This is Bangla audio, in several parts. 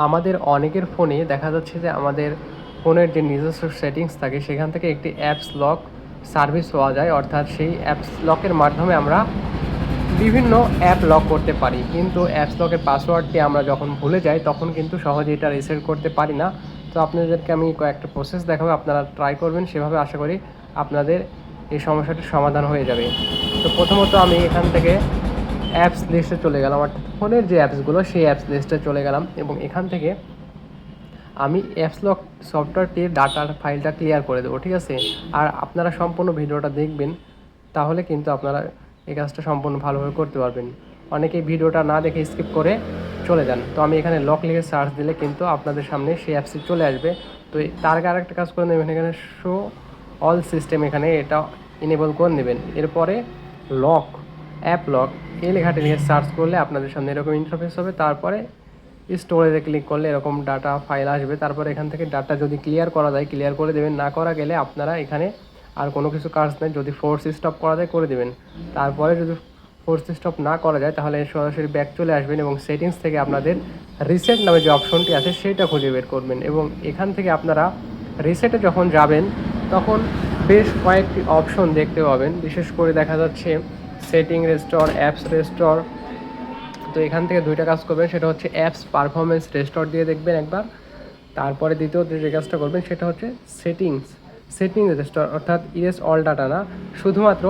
আমাদের অনেকের ফোনে দেখা যাচ্ছে যে আমাদের ফোনের যে নিজস্ব সেটিংস থাকে সেখান থেকে একটি অ্যাপস লক সার্ভিস পাওয়া যায়, অর্থাৎ সেই অ্যাপস লকের মাধ্যমে আমরা বিভিন্ন অ্যাপ লক করতে পারি। কিন্তু অ্যাপস লকের পাসওয়ার্ডটি আমরা যখন ভুলে যাই তখন কিন্তু সহজে এটা রিসেট করতে পারি না। তো আপনাদেরকে আমি কয়েকটা প্রসেস দেখাবো, আপনারা ট্রাই করবেন, সেভাবে আশা করি আপনাদের এই সমস্যাটির সমাধান হয়ে যাবে। তো প্রথমত আমি এখান থেকে অ্যাপস লিস্টে চলে গেলাম, অর্থাৎ ফোনের যে অ্যাপসগুলো সেই অ্যাপস লিস্টে চলে গেলাম এবং এখান থেকে আমি অ্যাপসলক সফটওয়্যারটির ডাটার ফাইলটা ক্লিয়ার করে দেবো, ঠিক আছে। আর আপনারা সম্পূর্ণ ভিডিওটা দেখবেন, তাহলে কিন্তু আপনারা এই কাজটা সম্পূর্ণ ভালোভাবে করতে পারবেন। অনেকেই ভিডিওটা না দেখে স্কিপ করে চলে যান। তো আমি এখানে লক লিখে সার্চ দিলে কিন্তু আপনাদের সামনে সেই অ্যাপসটি চলে আসবে। তো তার আগে আরেকটা কাজ করে নেবেন, এখানে শো অল সিস্টেম এখানে এটা ইনেবল করে নেবেন। এরপরে লক অ্যাপ লক এই লেখাটি লিখে সার্চ করলে আপনাদের সামনে এরকম ইন্টারফেস হবে। তারপরে স্টোরেজে ক্লিক করলে এরকম ডাটা ফাইল আসবে। তারপরে এখান থেকে ডাটা যদি ক্লিয়ার করা যায় ক্লিয়ার করে দেবেন, না করা গেলে আপনারা এখানে আর কোনো কিছু কাজ নেই, যদি ফোর্স স্টপ করা যায় করে দেবেন। তারপরে যদি ফোর্স স্টপ না করা যায় তাহলে সরাসরি ব্যাক চলে আসবেন এবং সেটিংস থেকে আপনাদের রিসেট নামে যে অপশনটি আছে সেটা খুঁজে বের করবেন এবং এখান থেকে আপনারা রিসেটে যখন যাবেন তখন বেশ কয়েকটি অপশন দেখতে পাবেন। বিশেষ করে দেখা যাচ্ছে সেটিং রেস্টোর, অ্যাপস রেস্টোর। তো এখান থেকে দুইটা কাজ করবেন, সেটা হচ্ছে অ্যাপস পারফরমেন্স রেস্টোর দিয়ে দেখবেন একবার। তারপরে দ্বিতীয়ত যে কাজটা করবেন সেটা হচ্ছে সেটিং রেস্টোর, অর্থাৎ ইরেজ অল ডাটা না, শুধুমাত্র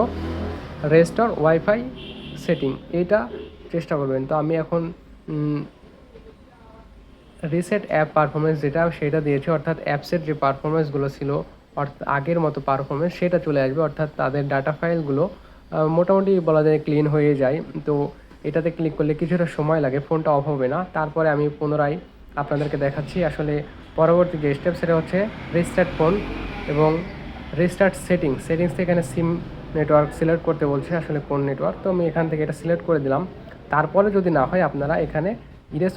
রেস্টোর ওয়াইফাই সেটিং, এটা চেষ্টা করবেন। তো আমি এখন রিসেট অ্যাপ পারফরমেন্স যেটা সেটা দিয়েছি, অর্থাৎ অ্যাপসের যে পারফরমেন্সগুলো ছিল অর্থাৎ আগের মতো পারফরমেন্স সেটা চলে আসবে, অর্থাৎ তাদের ডাটা ফাইলগুলো মোটামুটি বলা যায় ক্লিন হয়ে যায়। তো এটাতে ক্লিক করলে কিছুটা সময় লাগে, ফোনটা অফ হবে না। তারপরে আমি পুনরায় আপনাদেরকে দেখাচ্ছি আসলে পরবর্তী যে স্টেপ, সেটা হচ্ছে রিস্টার্ট ফোন এবং রিস্টার্ট সেটিংস থেকে এখানে সিম নেটওয়ার্ক সিলেক্ট করতে বলছে, আসলে কোন নেটওয়ার্ক। তো আমি এখান থেকে এটা সিলেক্ট করে দিলাম। তারপরে যদি না হয় আপনারা এখানে ইরেজ